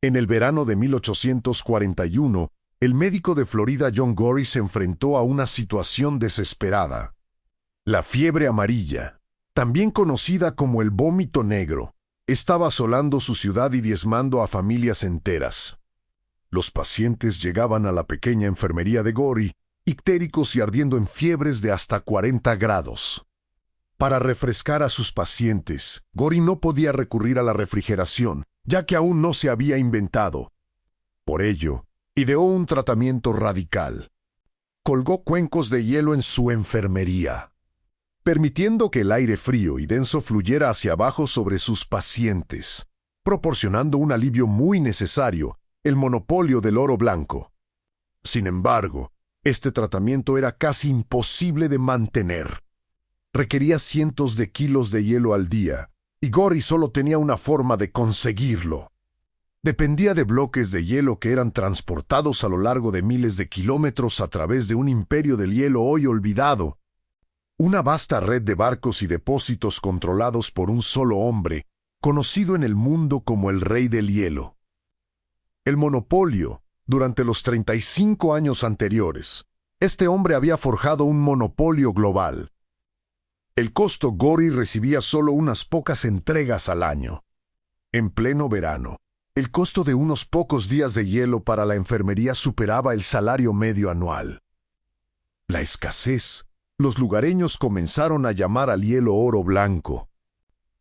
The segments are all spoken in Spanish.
En el verano de 1841, el médico de Florida John Gorrie se enfrentó a una situación desesperada. La fiebre amarilla, también conocida como el vómito negro, estaba asolando su ciudad y diezmando a familias enteras. Los pacientes llegaban a la pequeña enfermería de Gorrie, ictéricos y ardiendo en fiebres de hasta 40 grados. Para refrescar a sus pacientes, Gorrie no podía recurrir a la refrigeración, ya que aún no se había inventado. Por ello, ideó un tratamiento radical. Colgó cuencos de hielo en su enfermería, permitiendo que el aire frío y denso fluyera hacia abajo sobre sus pacientes, proporcionando un alivio muy necesario, el monopolio del oro blanco. Sin embargo, este tratamiento era casi imposible de mantener. Requería cientos de kilos de hielo al día, y Gorrie solo tenía una forma de conseguirlo. Dependía de bloques de hielo que eran transportados a lo largo de miles de kilómetros a través de un imperio del hielo hoy olvidado. Una vasta red de barcos y depósitos controlados por un solo hombre, conocido en el mundo como el Rey del Hielo. El monopolio, durante los 35 años anteriores, este hombre había forjado un monopolio global. El costo Gorrie recibía solo unas pocas entregas al año. En pleno verano, el costo de unos pocos días de hielo para la enfermería superaba el salario medio anual. La escasez, los lugareños comenzaron a llamar al hielo oro blanco.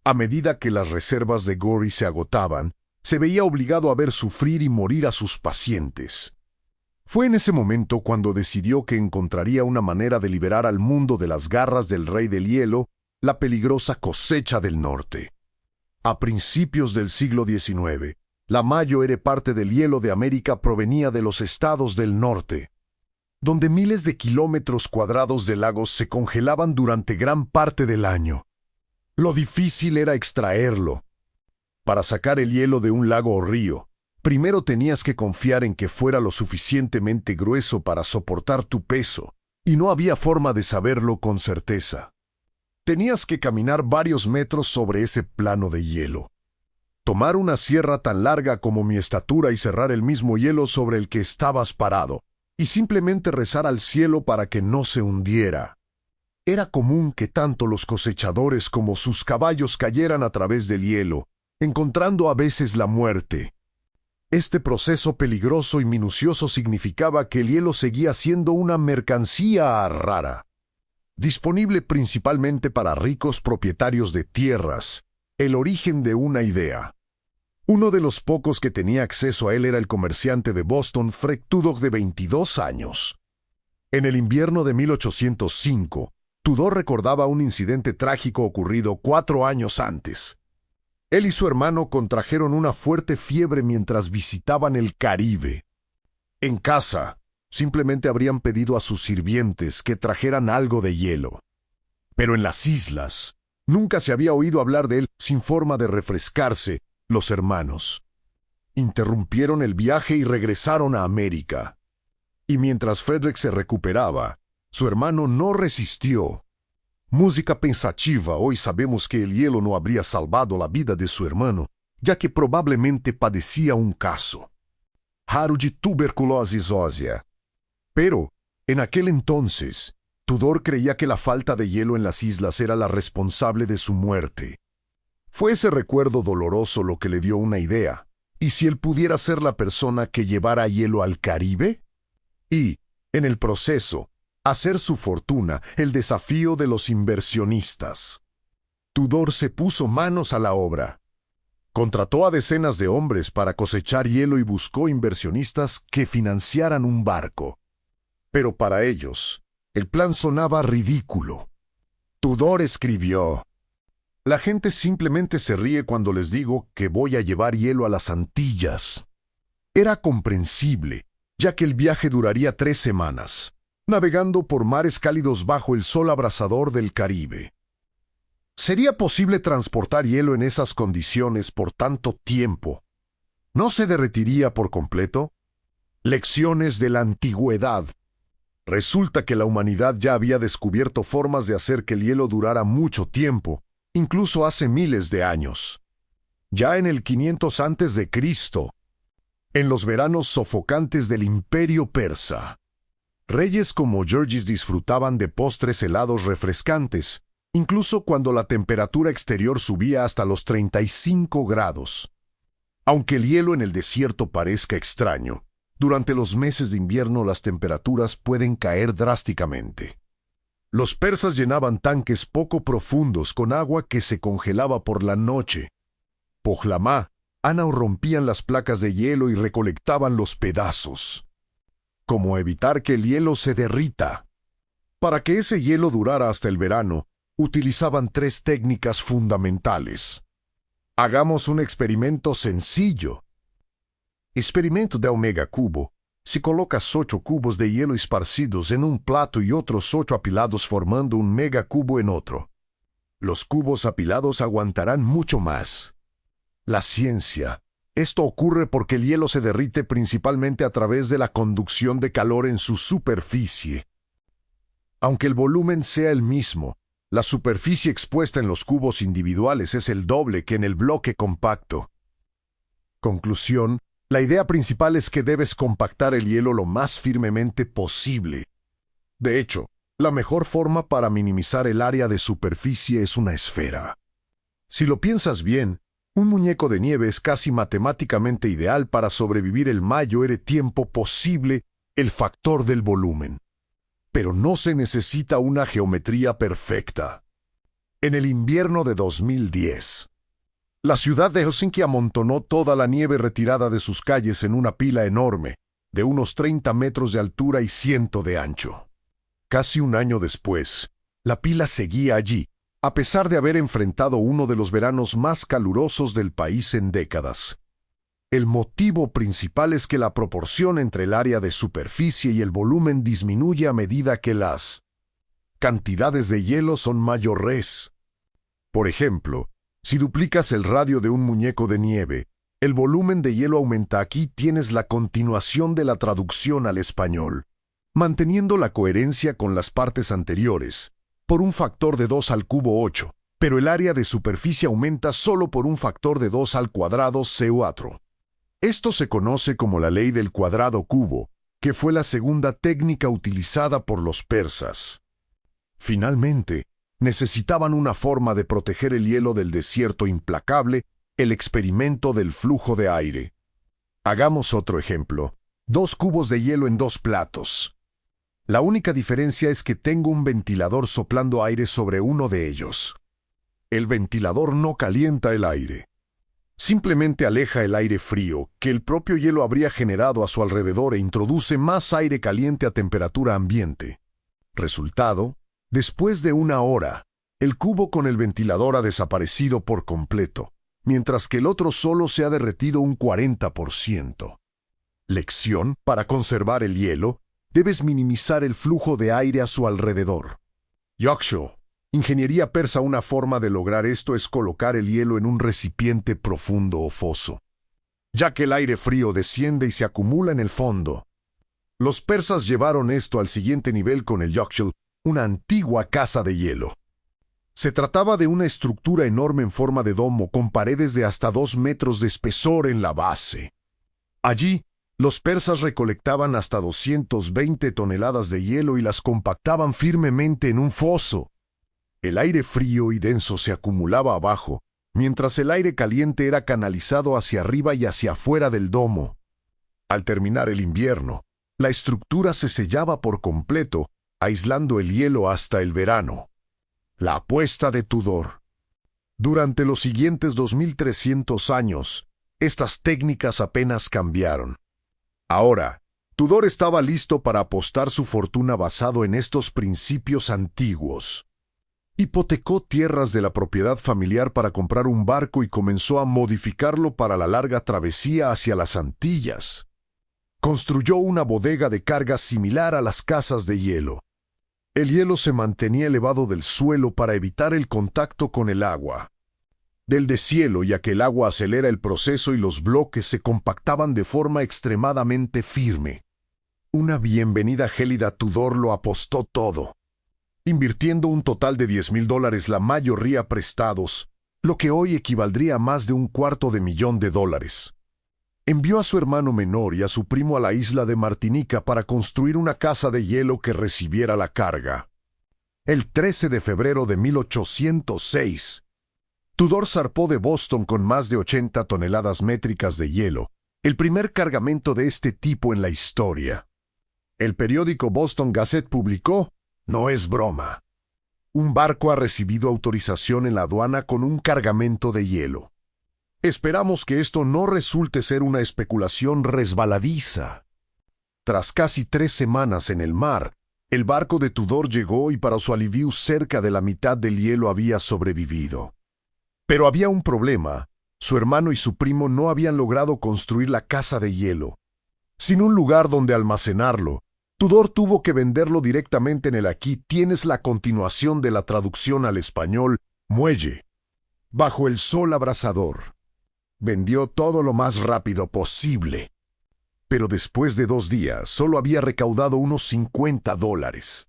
A medida que las reservas de Gorrie se agotaban, se veía obligado a ver sufrir y morir a sus pacientes. Fue en ese momento cuando decidió que encontraría una manera de liberar al mundo de las garras del Rey del Hielo, la peligrosa cosecha del norte. A principios del siglo XIX, la mayor parte del hielo de América provenía de los estados del norte, donde miles de kilómetros cuadrados de lagos se congelaban durante gran parte del año. Lo difícil era extraerlo. Para sacar el hielo de un lago o río, primero tenías que confiar en que fuera lo suficientemente grueso para soportar tu peso, y no había forma de saberlo con certeza. Tenías que caminar varios metros sobre ese plano de hielo. Tomar una sierra tan larga como mi estatura y cerrar el mismo hielo sobre el que estabas parado, y simplemente rezar al cielo para que no se hundiera. Era común que tanto los cosechadores como sus caballos cayeran a través del hielo, encontrando a veces la muerte. Este proceso peligroso y minucioso significaba que el hielo seguía siendo una mercancía rara, disponible principalmente para ricos propietarios de tierras, el origen de una idea. Uno de los pocos que tenía acceso a él era el comerciante de Boston, Fred Tudor, de 22 años. En el invierno de 1805, Tudor recordaba un incidente trágico ocurrido 4 años antes. Él y su hermano contrajeron una fuerte fiebre mientras visitaban el Caribe. En casa, simplemente habrían pedido a sus sirvientes que trajeran algo de hielo. Pero en las islas, nunca se había oído hablar de él sin forma de refrescarse. Los hermanos interrumpieron el viaje y regresaron a América. Y mientras Frederick se recuperaba, su hermano no resistió. Música pensativa, hoy sabemos que el hielo no habría salvado la vida de su hermano, ya que probablemente padecía un caso raro de tuberculosis ósea. Pero, en aquel entonces, Tudor creía que la falta de hielo en las islas era la responsable de su muerte. Fue ese recuerdo doloroso lo que le dio una idea. ¿Y si él pudiera ser la persona que llevara hielo al Caribe? Y, en el proceso, hacer su fortuna, el desafío de los inversionistas. Tudor se puso manos a la obra. Contrató a decenas de hombres para cosechar hielo y buscó inversionistas que financiaran un barco. Pero para ellos, el plan sonaba ridículo. Tudor escribió: «La gente simplemente se ríe cuando les digo que voy a llevar hielo a las Antillas». Era comprensible, ya que el viaje duraría 3 semanas, navegando por mares cálidos bajo el sol abrasador del Caribe. ¿Sería posible transportar hielo en esas condiciones por tanto tiempo? ¿No se derretiría por completo? Lecciones de la antigüedad. Resulta que la humanidad ya había descubierto formas de hacer que el hielo durara mucho tiempo, incluso hace miles de años. Ya en el 500 a.C., En los veranos sofocantes del Imperio Persa, reyes como Georgis disfrutaban de postres helados refrescantes, incluso cuando la temperatura exterior subía hasta los 35 grados. Aunque el hielo en el desierto parezca extraño, durante los meses de invierno las temperaturas pueden caer drásticamente. Los persas llenaban tanques poco profundos con agua que se congelaba por la noche. Pojlamá, Ana rompían las placas de hielo y recolectaban los pedazos. ¿Cómo evitar que el hielo se derrita? Para que ese hielo durara hasta el verano, utilizaban 3 técnicas fundamentales. Hagamos un experimento sencillo. Experimento de Omega Cubo. Si colocas 8 cubos de hielo esparcidos en un plato y otros 8 apilados formando un megacubo en otro, los cubos apilados aguantarán mucho más. La ciencia. Esto ocurre porque el hielo se derrite principalmente a través de la conducción de calor en su superficie. Aunque el volumen sea el mismo, la superficie expuesta en los cubos individuales es el doble que en el bloque compacto. Conclusión. La idea principal es que debes compactar el hielo lo más firmemente posible. De hecho, la mejor forma para minimizar el área de superficie es una esfera. Si lo piensas bien, un muñeco de nieve es casi matemáticamente ideal para sobrevivir el mayor tiempo posible el factor del volumen. Pero no se necesita una geometría perfecta. En el invierno de 2010, la ciudad de Helsinki amontonó toda la nieve retirada de sus calles en una pila enorme, de unos 30 metros de altura y 100 de ancho. Casi un año después, la pila seguía allí, a pesar de haber enfrentado uno de los veranos más calurosos del país en décadas. El motivo principal es que la proporción entre el área de superficie y el volumen disminuye a medida que las cantidades de hielo son mayores. Por ejemplo, si duplicas el radio de un muñeco de nieve, el volumen de hielo aumenta. Aquí tienes la continuación de la traducción al español, manteniendo la coherencia con las partes anteriores, por un factor de 2 al cubo 8, pero el área de superficie aumenta solo por un factor de 2 al cuadrado C4. Esto se conoce como la ley del cuadrado cubo, que fue la segunda técnica utilizada por los persas. Finalmente, necesitaban una forma de proteger el hielo del desierto implacable, el experimento del flujo de aire. Hagamos otro ejemplo. 2 cubos de hielo en 2 platos. La única diferencia es que tengo un ventilador soplando aire sobre uno de ellos. El ventilador no calienta el aire. Simplemente aleja el aire frío, que el propio hielo habría generado a su alrededor e introduce más aire caliente a temperatura ambiente. Resultado, después de 1 hora, el cubo con el ventilador ha desaparecido por completo, mientras que el otro solo se ha derretido un 40%. Lección: para conservar el hielo, debes minimizar el flujo de aire a su alrededor. Yaksho, ingeniería persa. Una forma de lograr esto es colocar el hielo en un recipiente profundo o foso, ya que el aire frío desciende y se acumula en el fondo. Los persas llevaron esto al siguiente nivel con el Yakshul, una antigua casa de hielo. Se trataba de una estructura enorme en forma de domo con paredes de hasta 2 metros de espesor en la base. Allí, los persas recolectaban hasta 220 toneladas de hielo y las compactaban firmemente en un foso. El aire frío y denso se acumulaba abajo, mientras el aire caliente era canalizado hacia arriba y hacia afuera del domo. Al terminar el invierno, la estructura se sellaba por completo, aislando el hielo hasta el verano. La apuesta de Tudor. Durante los siguientes 2300 años, estas técnicas apenas cambiaron. Ahora, Tudor estaba listo para apostar su fortuna basado en estos principios antiguos. Hipotecó tierras de la propiedad familiar para comprar un barco y comenzó a modificarlo para la larga travesía hacia las Antillas. Construyó una bodega de cargas similar a las casas de hielo. El hielo se mantenía elevado del suelo para evitar el contacto con el agua. Del deshielo, ya que el agua acelera el proceso y los bloques se compactaban de forma extremadamente firme. Una bienvenida gélida. Tudor lo apostó todo, invirtiendo un total de $10,000, la mayoría prestados, lo que hoy equivaldría a más de $250,000. Envió a su hermano menor y a su primo a la isla de Martinica para construir una casa de hielo que recibiera la carga. El 13 de febrero de 1806, Tudor zarpó de Boston con más de 80 toneladas métricas de hielo, el primer cargamento de este tipo en la historia. El periódico Boston Gazette publicó: "No es broma. Un barco ha recibido autorización en la aduana con un cargamento de hielo. Esperamos que esto no resulte ser una especulación resbaladiza". Tras casi 3 semanas en el mar, el barco de Tudor llegó y para su alivio cerca de la mitad del hielo había sobrevivido. Pero había un problema. Su hermano y su primo no habían logrado construir la casa de hielo. Sin un lugar donde almacenarlo, Tudor tuvo que venderlo directamente en el Aquí tienes la continuación de la traducción al español, muelle, bajo el sol abrasador. Vendió todo lo más rápido posible. Pero después de 2 días solo había recaudado unos $50.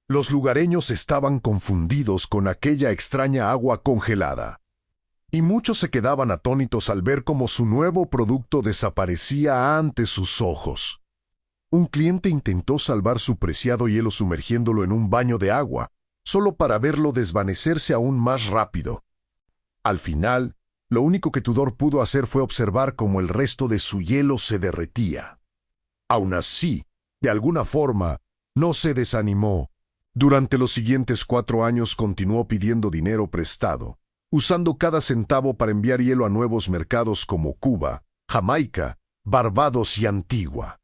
Los lugareños estaban confundidos con aquella extraña agua congelada. Y muchos se quedaban atónitos al ver cómo su nuevo producto desaparecía ante sus ojos. Un cliente intentó salvar su preciado hielo sumergiéndolo en un baño de agua, solo para verlo desvanecerse aún más rápido. Al final, lo único que Tudor pudo hacer fue observar cómo el resto de su hielo se derretía. Aún así, de alguna forma, no se desanimó. Durante los siguientes 4 años continuó pidiendo dinero prestado, usando cada centavo para enviar hielo a nuevos mercados como Cuba, Jamaica, Barbados y Antigua.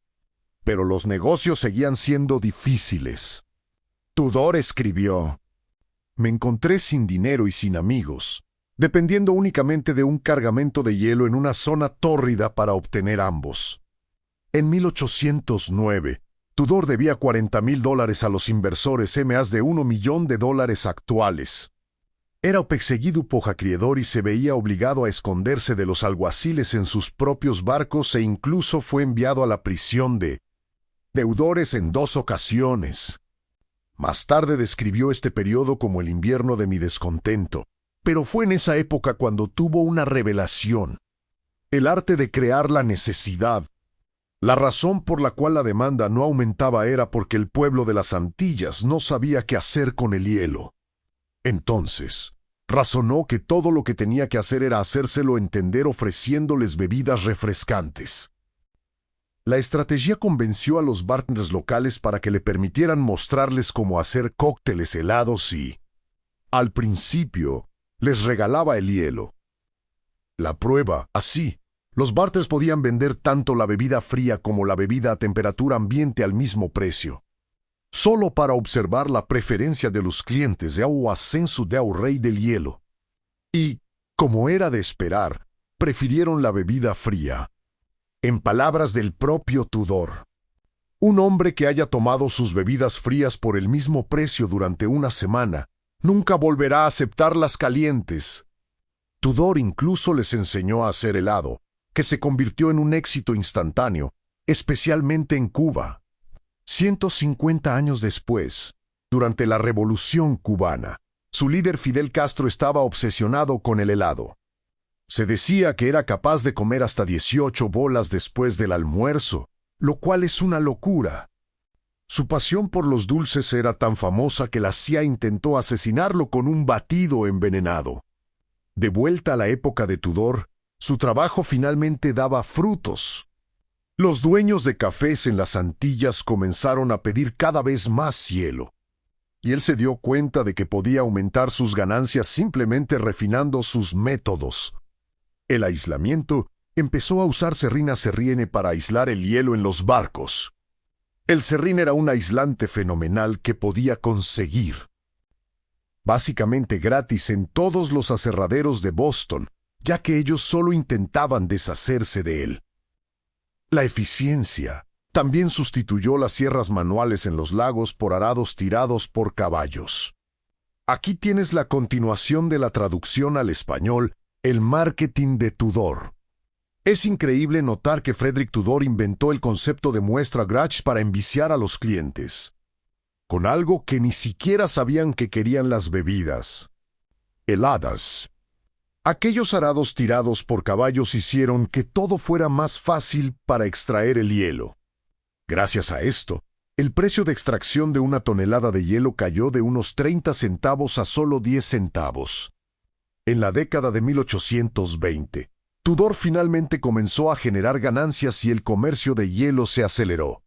Pero los negocios seguían siendo difíciles. Tudor escribió: "Me encontré sin dinero y sin amigos, dependiendo únicamente de un cargamento de hielo en una zona tórrida para obtener ambos". En 1809, Tudor debía $40,000 a los inversores más de $1 millón actuales. Era perseguido por acreedor y se veía obligado a esconderse de los alguaciles en sus propios barcos e incluso fue enviado a la prisión de deudores en 2 ocasiones. Más tarde describió este periodo como el invierno de mi descontento, pero fue en esa época cuando tuvo una revelación: el arte de crear la necesidad. La razón por la cual la demanda no aumentaba era porque el pueblo de las Antillas no sabía qué hacer con el hielo. Entonces, razonó que todo lo que tenía que hacer era hacérselo entender ofreciéndoles bebidas refrescantes. La estrategia convenció a los bartenders locales para que le permitieran mostrarles cómo hacer cócteles helados y, al principio, les regalaba el hielo. La prueba, así, los bartenders podían vender tanto la bebida fría como la bebida a temperatura ambiente al mismo precio. Solo para observar la preferencia de los clientes de o ascenso del rey del hielo. Y, como era de esperar, prefirieron la bebida fría. En palabras del propio Tudor: "Un hombre que haya tomado sus bebidas frías por el mismo precio durante una semana, nunca volverá a aceptarlas calientes". Tudor incluso les enseñó a hacer helado, que se convirtió en un éxito instantáneo, especialmente en Cuba. 150 años después, durante la Revolución cubana, su líder Fidel Castro estaba obsesionado con el helado. Se decía que era capaz de comer hasta 18 bolas después del almuerzo, lo cual es una locura. Su pasión por los dulces era tan famosa que la CIA intentó asesinarlo con un batido envenenado. De vuelta a la época de Tudor, su trabajo finalmente daba frutos. Los dueños de cafés en las Antillas comenzaron a pedir cada vez más hielo, y él se dio cuenta de que podía aumentar sus ganancias simplemente refinando sus métodos. El aislamiento empezó a usar serrín serrín para aislar el hielo en los barcos. El serrín era un aislante fenomenal que podía conseguir básicamente gratis en todos los aserraderos de Boston, ya que ellos solo intentaban deshacerse de él. La eficiencia también sustituyó las sierras manuales en los lagos por arados tirados por caballos. Aquí tienes la continuación de la traducción al español, el marketing de Tudor. Es increíble notar que Frederick Tudor inventó el concepto de muestra Grach para enviciar a los clientes, con algo que ni siquiera sabían que querían las bebidas heladas. Aquellos arados tirados por caballos hicieron que todo fuera más fácil para extraer el hielo. Gracias a esto, el precio de extracción de una tonelada de hielo cayó de unos 30 centavos a solo 10 centavos. En la década de 1820, Tudor finalmente comenzó a generar ganancias y el comercio de hielo se aceleró.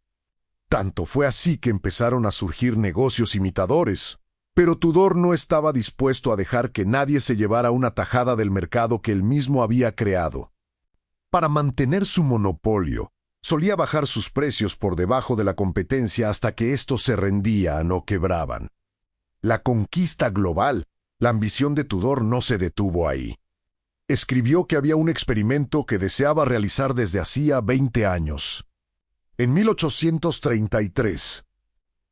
Tanto fue así que empezaron a surgir negocios imitadores, pero Tudor no estaba dispuesto a dejar que nadie se llevara una tajada del mercado que él mismo había creado. Para mantener su monopolio, solía bajar sus precios por debajo de la competencia hasta que estos se rendían o quebraban. La conquista global, la ambición de Tudor no se detuvo ahí. Escribió que había un experimento que deseaba realizar desde hacía 20 años. En 1833,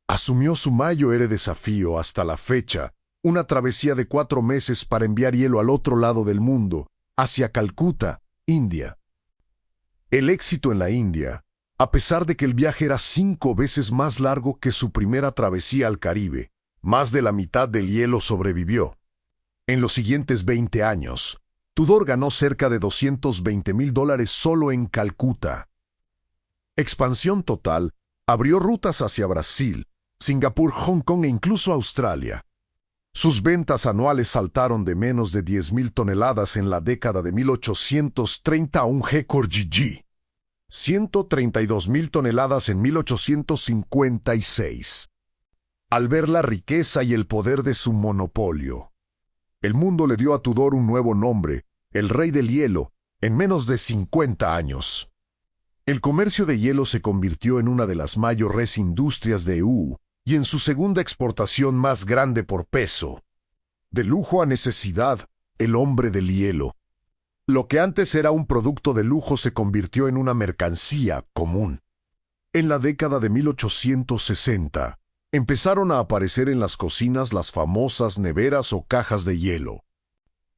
asumió su mayor desafío hasta la fecha, una travesía de 4 meses para enviar hielo al otro lado del mundo, hacia Calcuta, India. El éxito en la India, a pesar de que el viaje era 5 veces más largo que su primera travesía al Caribe, más de la mitad del hielo sobrevivió. En los siguientes 20 años, Tudor ganó cerca de $220,000 solo en Calcuta. Expansión total, abrió rutas hacia Brasil, Singapur, Hong Kong e incluso Australia. Sus ventas anuales saltaron de menos de 10,000 toneladas en la década de 1830 a un récord GG. 132,000 toneladas en 1856. Al ver la riqueza y el poder de su monopolio, el mundo le dio a Tudor un nuevo nombre, el Rey del Hielo, en menos de 50 años. El comercio de hielo se convirtió en una de las mayores industrias de EU y en su segunda exportación más grande por peso. De lujo a necesidad, el hombre del hielo. Lo que antes era un producto de lujo se convirtió en una mercancía común. En la década de 1860, empezaron a aparecer en las cocinas las famosas neveras o cajas de hielo.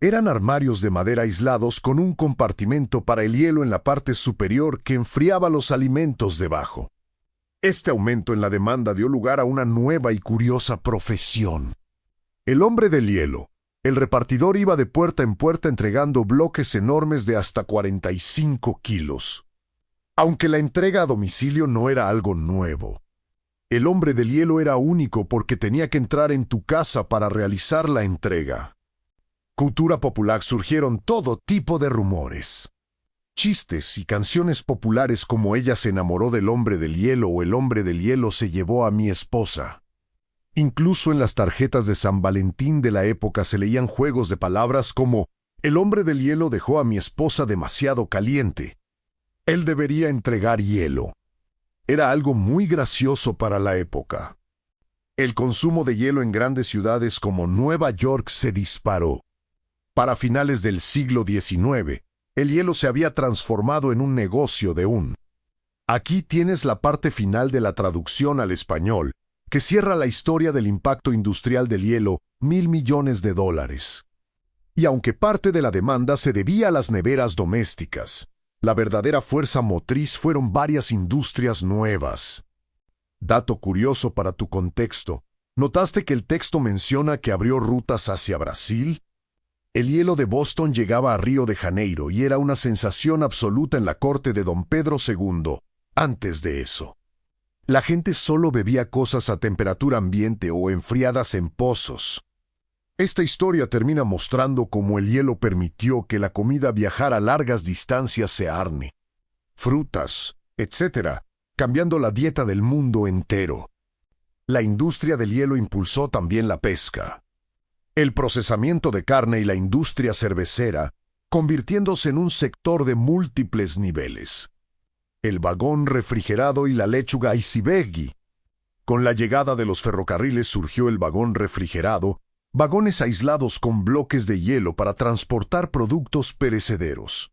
Eran armarios de madera aislados con un compartimento para el hielo en la parte superior que enfriaba los alimentos debajo. Este aumento en la demanda dio lugar a una nueva y curiosa profesión. El hombre del hielo. El repartidor iba de puerta en puerta entregando bloques enormes de hasta 45 kilos. Aunque la entrega a domicilio no era algo nuevo. El hombre del hielo era único porque tenía que entrar en tu casa para realizar la entrega. Cultura popular surgieron todo tipo de rumores. Chistes y canciones populares como Ella se enamoró del hombre del hielo o El hombre del hielo se llevó a mi esposa. Incluso en las tarjetas de San Valentín de la época se leían juegos de palabras como El hombre del hielo dejó a mi esposa demasiado caliente. Él debería entregar hielo. Era algo muy gracioso para la época. El consumo de hielo en grandes ciudades como Nueva York se disparó. Para finales del siglo XIX, el hielo se había transformado en un negocio de un. Aquí tienes la parte final de la traducción al español, que cierra la historia del impacto industrial del hielo, $1,000 millones. Y aunque parte de la demanda se debía a las neveras domésticas, la verdadera fuerza motriz fueron varias industrias nuevas. Dato curioso para tu contexto, ¿notaste que el texto menciona que abrió rutas hacia Brasil? El hielo de Boston llegaba a Río de Janeiro y era una sensación absoluta en la corte de Don Pedro II. Antes de eso, la gente solo bebía cosas a temperatura ambiente o enfriadas en pozos. Esta historia termina mostrando cómo el hielo permitió que la comida viajara a largas distancias carne, frutas, etc., cambiando la dieta del mundo entero. La industria del hielo impulsó también la pesca, el procesamiento de carne y la industria cervecera, convirtiéndose en un sector de múltiples niveles. El vagón refrigerado y la lechuga iceberg. Con la llegada de los ferrocarriles surgió el vagón refrigerado, vagones aislados con bloques de hielo para transportar productos perecederos.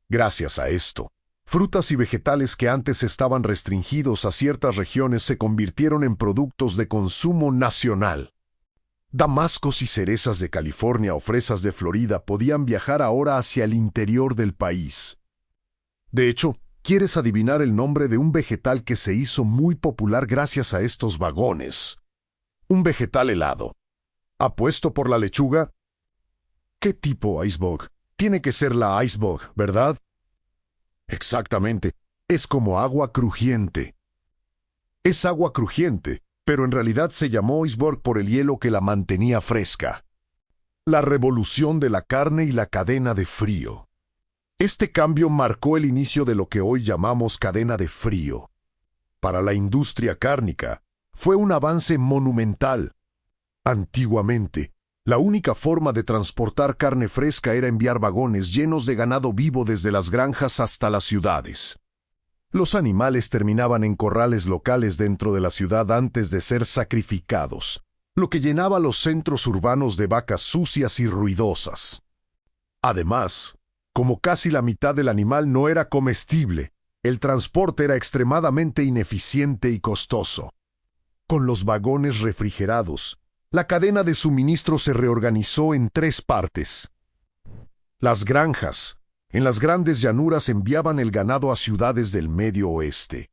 Gracias a esto, frutas y vegetales que antes estaban restringidos a ciertas regiones se convirtieron en productos de consumo nacional. Damascos y cerezas de California o fresas de Florida podían viajar ahora hacia el interior del país. De hecho, ¿quieres adivinar el nombre de un vegetal que se hizo muy popular gracias a estos vagones? Un vegetal helado. ¿Apuesto por la lechuga? ¿Qué tipo iceberg? Tiene que ser la iceberg, ¿verdad? Exactamente. Es como agua crujiente. Es agua crujiente, pero en realidad se llamó iceberg por el hielo que la mantenía fresca. La revolución de la carne y la cadena de frío. Este cambio marcó el inicio de lo que hoy llamamos cadena de frío. Para la industria cárnica, fue un avance monumental. Antiguamente, la única forma de transportar carne fresca era enviar vagones llenos de ganado vivo desde las granjas hasta las ciudades. Los animales terminaban en corrales locales dentro de la ciudad antes de ser sacrificados, lo que llenaba los centros urbanos de vacas sucias y ruidosas. Además, como casi la mitad del animal no era comestible, el transporte era extremadamente ineficiente y costoso. Con los vagones refrigerados, la cadena de suministro se reorganizó en 3 partes. Las granjas. En las grandes llanuras enviaban el ganado a ciudades del Medio Oeste.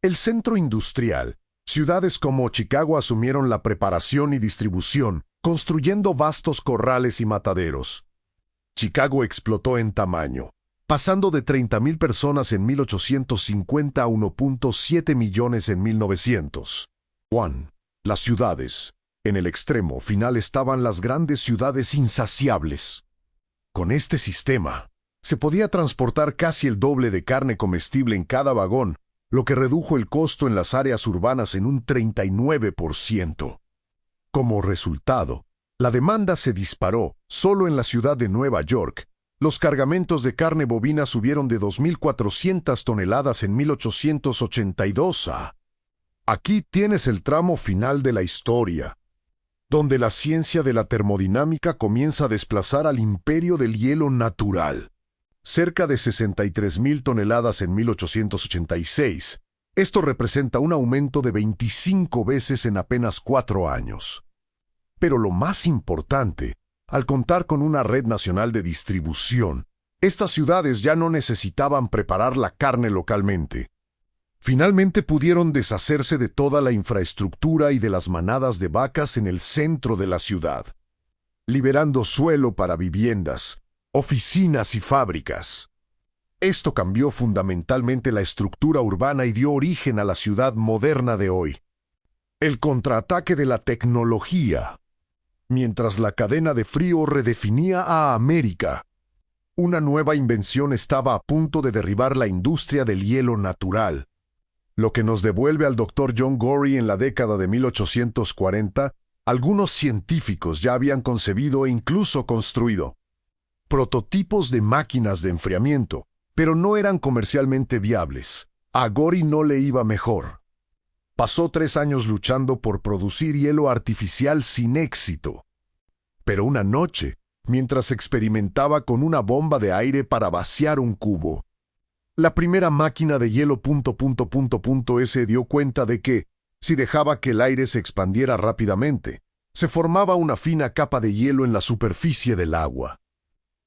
El centro industrial. Ciudades como Chicago asumieron la preparación y distribución, construyendo vastos corrales y mataderos. Chicago explotó en tamaño, pasando de 30,000 personas en 1850 a 1.7 millones en 1900. Las ciudades. En el extremo final estaban las grandes ciudades insaciables. Con este sistema, se podía transportar casi el doble de carne comestible en cada vagón, lo que redujo el costo en las áreas urbanas en un 39%. Como resultado, la demanda se disparó. Solo en la ciudad de Nueva York, los cargamentos de carne bovina subieron de 2.400 toneladas en 1882 a... Aquí tienes el tramo final de la historia, donde la ciencia de la termodinámica comienza a desplazar al imperio del hielo natural. Cerca de 63,000 toneladas en 1886. Esto representa un aumento de 25 veces en apenas 4 años. Pero lo más importante, al contar con una red nacional de distribución, estas ciudades ya no necesitaban preparar la carne localmente. Finalmente pudieron deshacerse de toda la infraestructura y de las manadas de vacas en el centro de la ciudad, liberando suelo para viviendas, oficinas y fábricas. Esto cambió fundamentalmente la estructura urbana y dio origen a la ciudad moderna de hoy. El contraataque de la tecnología. Mientras la cadena de frío redefinía a América, una nueva invención estaba a punto de derribar la industria del hielo natural. Lo que nos devuelve al Dr. John Gorrie en la década de 1840, algunos científicos ya habían concebido e incluso construido prototipos de máquinas de enfriamiento, pero no eran comercialmente viables. A Gorrie no le iba mejor. Pasó 3 años luchando por producir hielo artificial sin éxito. Pero una noche, mientras experimentaba con una bomba de aire para vaciar un cubo, la primera máquina de hielo se dio cuenta de que, si dejaba que el aire se expandiera rápidamente, se formaba una fina capa de hielo en la superficie del agua.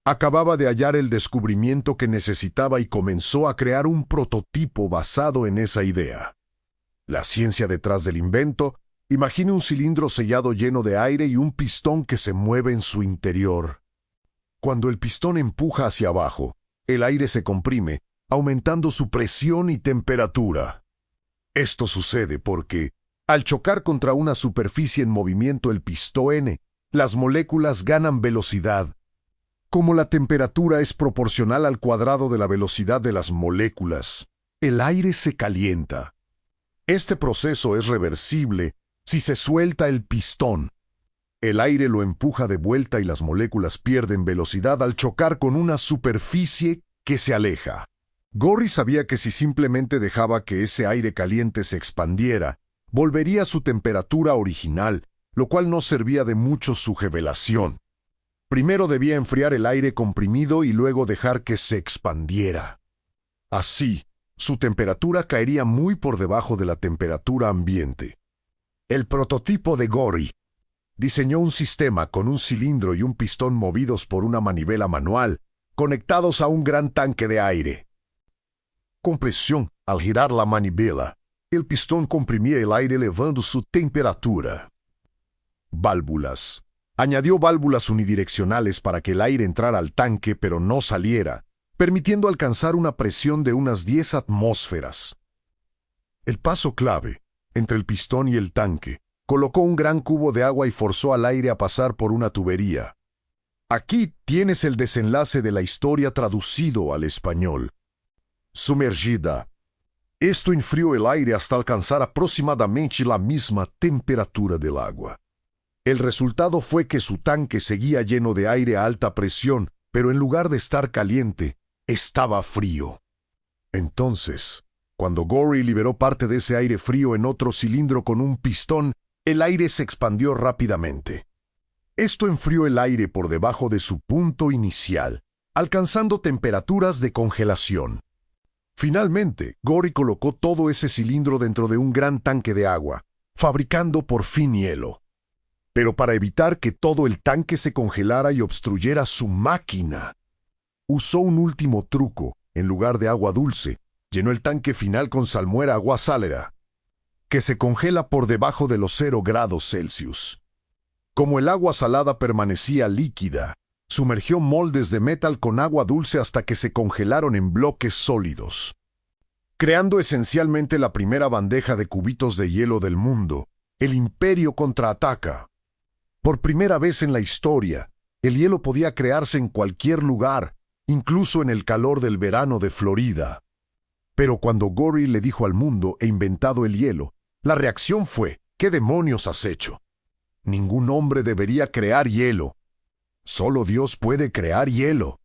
Acababa de hallar el descubrimiento que necesitaba y comenzó a crear un prototipo basado en esa idea. La ciencia detrás del invento: imagine un cilindro sellado lleno de aire y un pistón que se mueve en su interior. Cuando el pistón empuja hacia abajo, el aire se comprime, aumentando su presión y temperatura. Esto sucede porque, al chocar contra una superficie en movimiento el pistón, las moléculas ganan velocidad. Como la temperatura es proporcional al cuadrado de la velocidad de las moléculas, el aire se calienta. Este proceso es reversible si se suelta el pistón. El aire lo empuja de vuelta y las moléculas pierden velocidad al chocar con una superficie que se aleja. Gorrie sabía que si simplemente dejaba que ese aire caliente se expandiera, volvería a su temperatura original, lo cual no servía de mucho su revelación. Primero debía enfriar el aire comprimido y luego dejar que se expandiera. Así, su temperatura caería muy por debajo de la temperatura ambiente. El prototipo de Gorrie diseñó un sistema con un cilindro y un pistón movidos por una manivela manual, conectados a un gran tanque de aire. Con presión, al girar la manivela, el pistón comprimía el aire elevando su temperatura. Válvulas. Añadió válvulas unidireccionales para que el aire entrara al tanque pero no saliera, permitiendo alcanzar una presión de unas 10 atmósferas. El paso clave, entre el pistón y el tanque, colocó un gran cubo de agua y forzó al aire a pasar por una tubería. Aquí tienes el desenlace de la historia traducido al español. Sumergida. Esto enfrió el aire hasta alcanzar aproximadamente la misma temperatura del agua. El resultado fue que su tanque seguía lleno de aire a alta presión, pero en lugar de estar caliente, estaba frío. Entonces, cuando Gory liberó parte de ese aire frío en otro cilindro con un pistón, el aire se expandió rápidamente. Esto enfrió el aire por debajo de su punto inicial, alcanzando temperaturas de congelación. Finalmente, Gory colocó todo ese cilindro dentro de un gran tanque de agua, fabricando por fin hielo. Pero para evitar que todo el tanque se congelara y obstruyera su máquina, usó un último truco. En lugar de agua dulce, llenó el tanque final con salmuera agua sálida, que se congela por debajo de los 0 grados Celsius. Como el agua salada permanecía líquida, sumergió moldes de metal con agua dulce hasta que se congelaron en bloques sólidos, creando esencialmente la primera bandeja de cubitos de hielo del mundo. El Imperio contraataca. Por primera vez en la historia, el hielo podía crearse en cualquier lugar, incluso en el calor del verano de Florida. Pero cuando Gory le dijo al mundo he inventado el hielo, la reacción fue: ¿qué demonios has hecho? Ningún hombre debería crear hielo. Solo Dios puede crear hielo.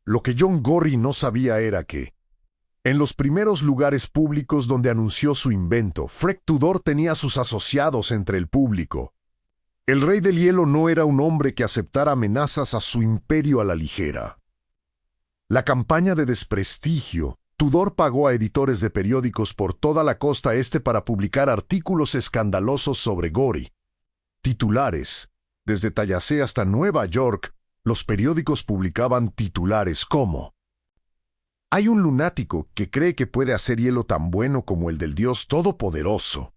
Lo que John Gory no sabía era que, en los primeros lugares públicos donde anunció su invento, Fred Tudor tenía sus asociados entre el público. El rey del hielo no era un hombre que aceptara amenazas a su imperio a la ligera. La campaña de desprestigio, Tudor pagó a editores de periódicos por toda la costa este para publicar artículos escandalosos sobre Gory. Titulares. Desde Tallahassee hasta Nueva York, los periódicos publicaban titulares como: hay un lunático que cree que puede hacer hielo tan bueno como el del Dios Todopoderoso.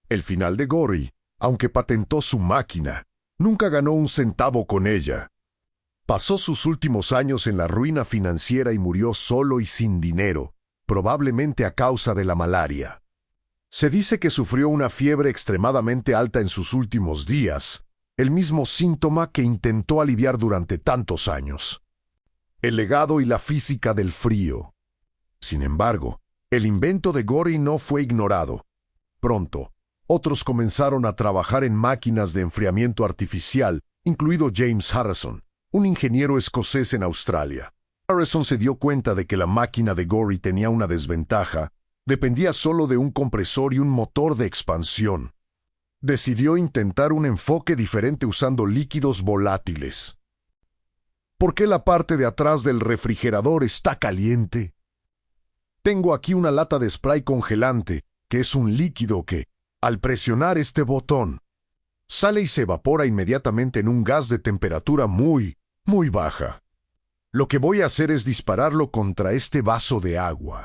El final de Gory, aunque patentó su máquina, nunca ganó un centavo con ella. Pasó sus últimos años en la ruina financiera y murió solo y sin dinero, probablemente a causa de la malaria. Se dice que sufrió una fiebre extremadamente alta en sus últimos días, el mismo síntoma que intentó aliviar durante tantos años. El legado y la física del frío. Sin embargo, el invento de Gory no fue ignorado. Pronto, otros comenzaron a trabajar en máquinas de enfriamiento artificial, incluido James Harrison, un ingeniero escocés en Australia. Harrison se dio cuenta de que la máquina de Gory tenía una desventaja: dependía solo de un compresor y un motor de expansión. Decidió intentar un enfoque diferente usando líquidos volátiles. ¿Por qué la parte de atrás del refrigerador está caliente? Tengo aquí una lata de spray congelante, que es un líquido que, al presionar este botón, sale y se evapora inmediatamente en un gas de temperatura muy, muy baja. Lo que voy a hacer es dispararlo contra este vaso de agua.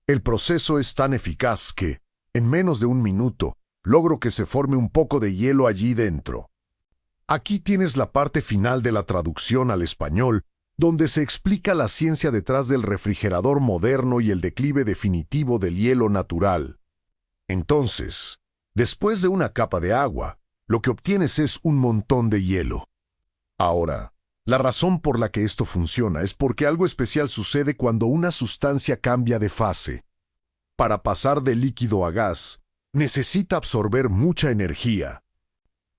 El proceso es tan eficaz que, en menos de un minuto, logro que se forme un poco de hielo allí dentro. Aquí tienes la parte final de la traducción al español, donde se explica la ciencia detrás del refrigerador moderno y el declive definitivo del hielo natural. Entonces, después de una capa de agua, lo que obtienes es un montón de hielo. Ahora, la razón por la que esto funciona es porque algo especial sucede cuando una sustancia cambia de fase. Para pasar de líquido a gas, necesita absorber mucha energía.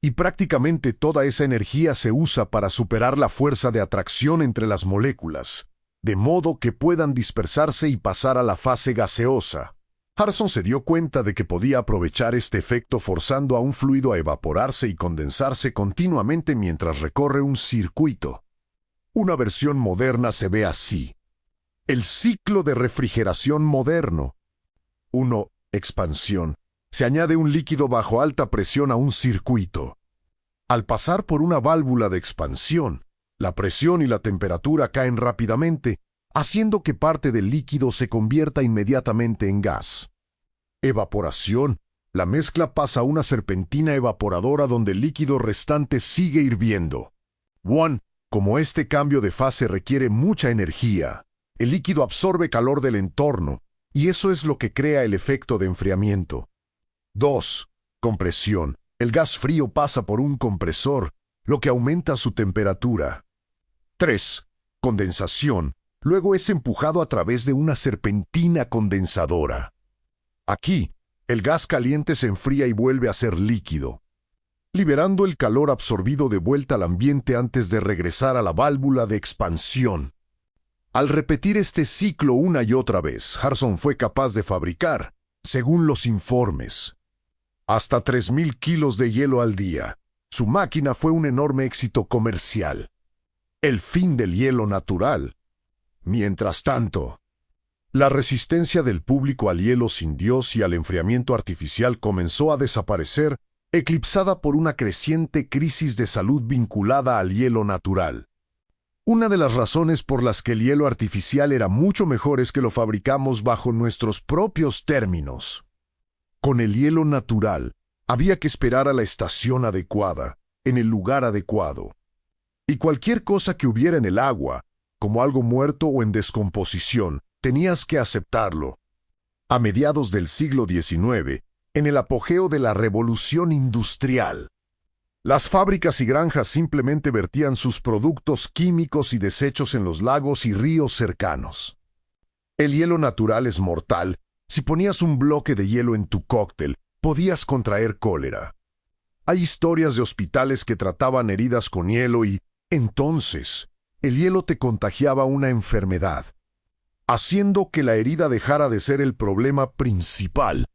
Y prácticamente toda esa energía se usa para superar la fuerza de atracción entre las moléculas, de modo que puedan dispersarse y pasar a la fase gaseosa. Harrison se dio cuenta de que podía aprovechar este efecto forzando a un fluido a evaporarse y condensarse continuamente mientras recorre un circuito. Una versión moderna se ve así: el ciclo de refrigeración moderno. 1. Expansión. Se añade un líquido bajo alta presión a un circuito. Al pasar por una válvula de expansión, la presión y la temperatura caen rápidamente, haciendo que parte del líquido se convierta inmediatamente en gas. Evaporación. La mezcla pasa a una serpentina evaporadora donde el líquido restante sigue hirviendo. 1. Como este cambio de fase requiere mucha energía, el líquido absorbe calor del entorno, y eso es lo que crea el efecto de enfriamiento. 2. Compresión. El gas frío pasa por un compresor, lo que aumenta su temperatura. 3. Condensación. Luego es empujado a través de una serpentina condensadora. Aquí, el gas caliente se enfría y vuelve a ser líquido, liberando el calor absorbido de vuelta al ambiente antes de regresar a la válvula de expansión. Al repetir este ciclo una y otra vez, Harrison fue capaz de fabricar, según los informes, hasta 3.000 kilos de hielo al día. Su máquina fue un enorme éxito comercial. El fin del hielo natural. Mientras tanto, la resistencia del público al hielo sin Dios y al enfriamiento artificial comenzó a desaparecer, eclipsada por una creciente crisis de salud vinculada al hielo natural. Una de las razones por las que el hielo artificial era mucho mejor es que lo fabricamos bajo nuestros propios términos. Con el hielo natural, había que esperar a la estación adecuada, en el lugar adecuado. Y cualquier cosa que hubiera en el agua, como algo muerto o en descomposición, tenías que aceptarlo. A mediados del siglo XIX, en el apogeo de la revolución industrial, las fábricas y granjas simplemente vertían sus productos químicos y desechos en los lagos y ríos cercanos. El hielo natural es mortal. Si ponías un bloque de hielo en tu cóctel, podías contraer cólera. Hay historias de hospitales que trataban heridas con hielo y, entonces, el hielo te contagiaba una enfermedad, haciendo que la herida dejara de ser el problema principal.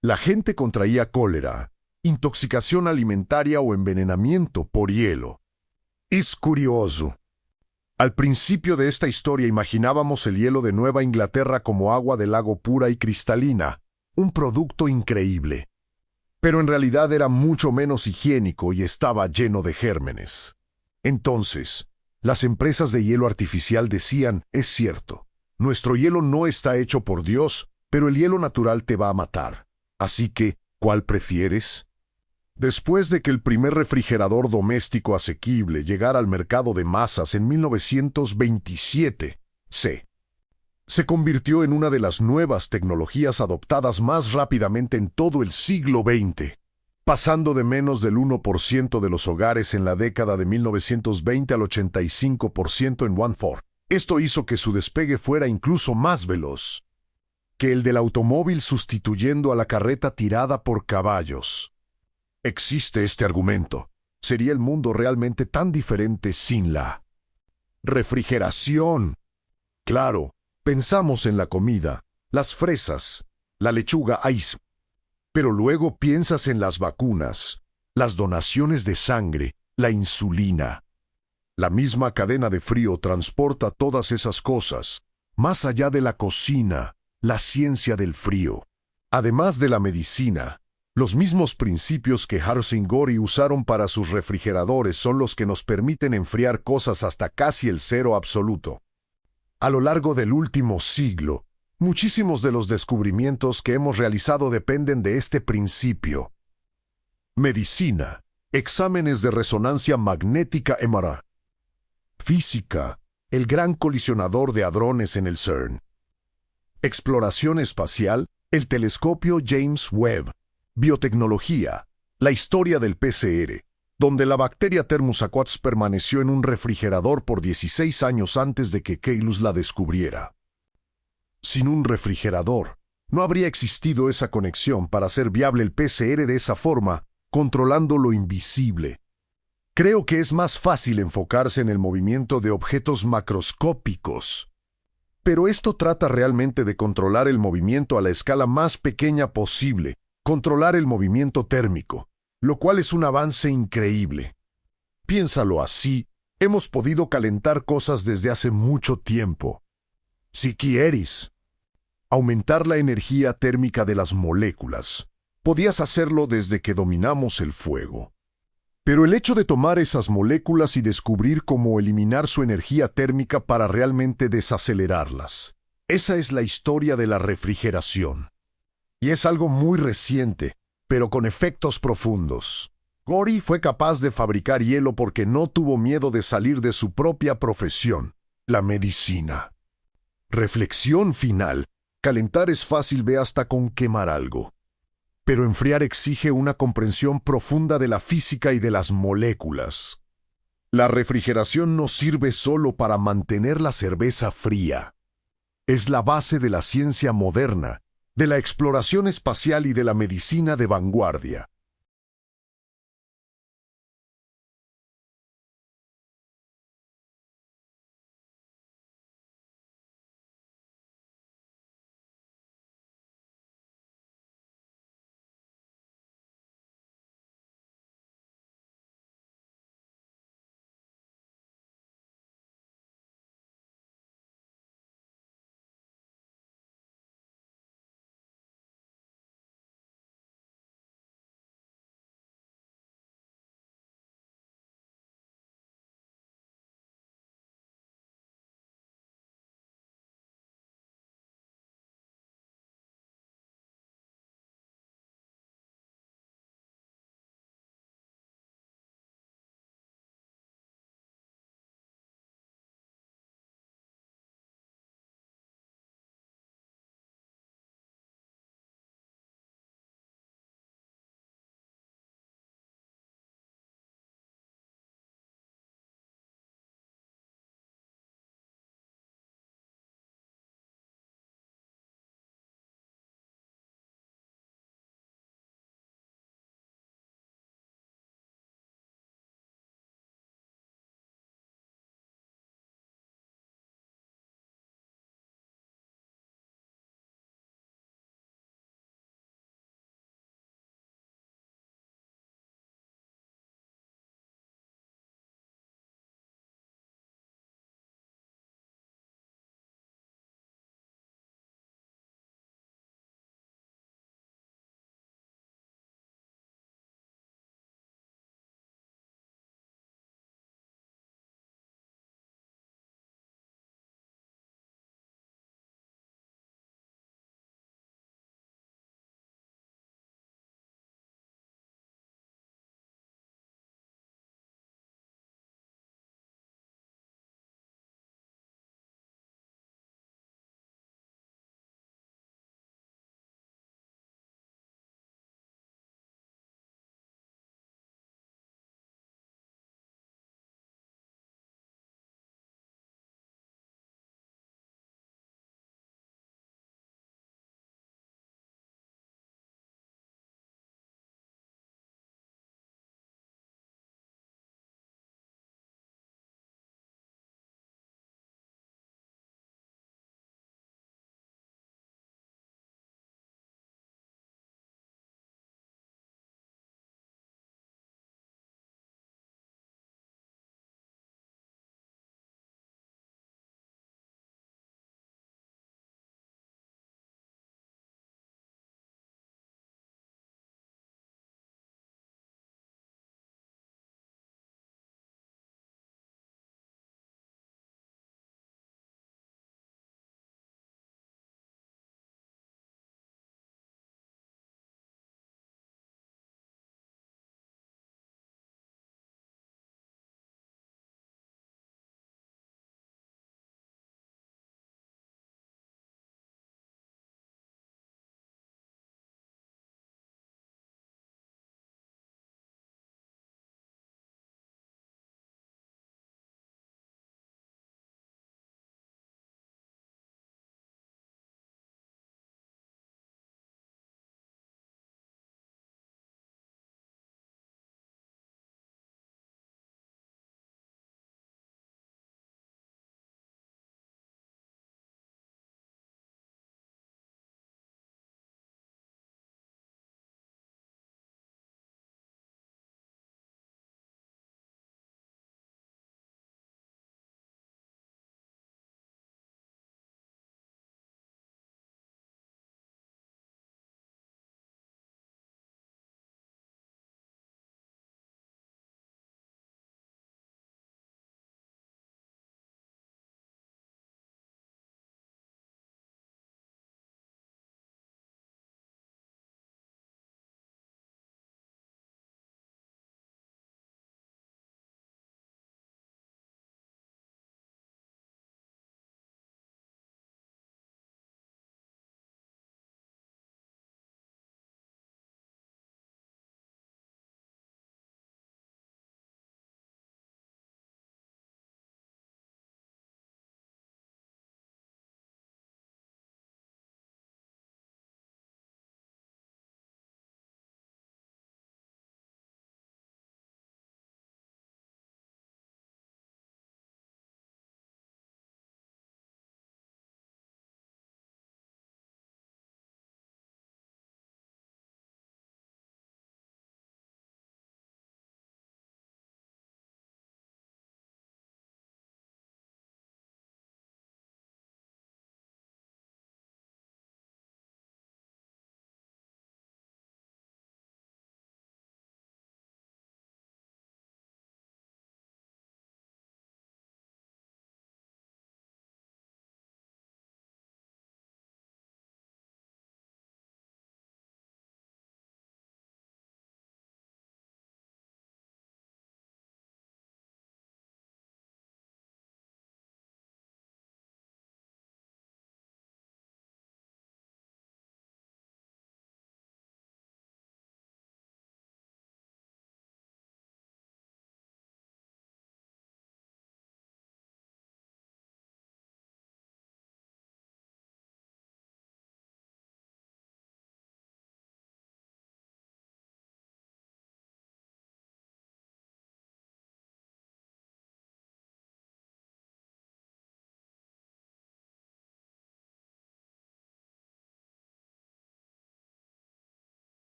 La gente contraía cólera, intoxicación alimentaria o envenenamiento por hielo. Es curioso. Al principio de esta historia imaginábamos el hielo de Nueva Inglaterra como agua del lago pura y cristalina, un producto increíble. Pero en realidad era mucho menos higiénico y estaba lleno de gérmenes. Entonces, las empresas de hielo artificial decían, es cierto, nuestro hielo no está hecho por Dios, pero el hielo natural te va a matar. Así que, ¿cuál prefieres? Después de que el primer refrigerador doméstico asequible llegara al mercado de masas en 1927, se convirtió en una de las nuevas tecnologías adoptadas más rápidamente en todo el siglo XX, pasando de menos del 1% de los hogares en la década de 1920 al 85% en One-Four. Esto hizo que su despegue fuera incluso más veloz que el del automóvil, sustituyendo a la carreta tirada por caballos. Existe este argumento. ¿Sería el mundo realmente tan diferente sin la refrigeración? Claro, pensamos en la comida, las fresas, la lechuga ice. Pero luego piensas en las vacunas, las donaciones de sangre, la insulina. La misma cadena de frío transporta todas esas cosas, más allá de la cocina, la ciencia del frío. Además de la medicina, los mismos principios que Harrison Gori usaron para sus refrigeradores son los que nos permiten enfriar cosas hasta casi el cero absoluto. A lo largo del último siglo, muchísimos de los descubrimientos que hemos realizado dependen de este principio. Medicina, exámenes de resonancia magnética MRI. Física, el gran colisionador de hadrones en el CERN. Exploración espacial, el telescopio James Webb. Biotecnología, la historia del PCR, donde la bacteria Thermus aquatis permaneció en un refrigerador por 16 años antes de que Keylus la descubriera. Sin un refrigerador, no habría existido esa conexión para hacer viable el PCR de esa forma, controlando lo invisible. Creo que es más fácil enfocarse en el movimiento de objetos macroscópicos. Pero esto trata realmente de controlar el movimiento a la escala más pequeña posible, controlar el movimiento térmico, lo cual es un avance increíble. Piénsalo así, hemos podido calentar cosas desde hace mucho tiempo. Si quieres aumentar la energía térmica de las moléculas, podías hacerlo desde que dominamos el fuego. Pero el hecho de tomar esas moléculas y descubrir cómo eliminar su energía térmica para realmente desacelerarlas, esa es la historia de la refrigeración. Y es algo muy reciente, pero con efectos profundos. Gory fue capaz de fabricar hielo porque no tuvo miedo de salir de su propia profesión, la medicina. Reflexión final. Calentar es fácil, ve hasta con quemar algo. Pero enfriar exige una comprensión profunda de la física y de las moléculas. La refrigeración no sirve solo para mantener la cerveza fría. Es la base de la ciencia moderna, de la exploración espacial y de la medicina de vanguardia.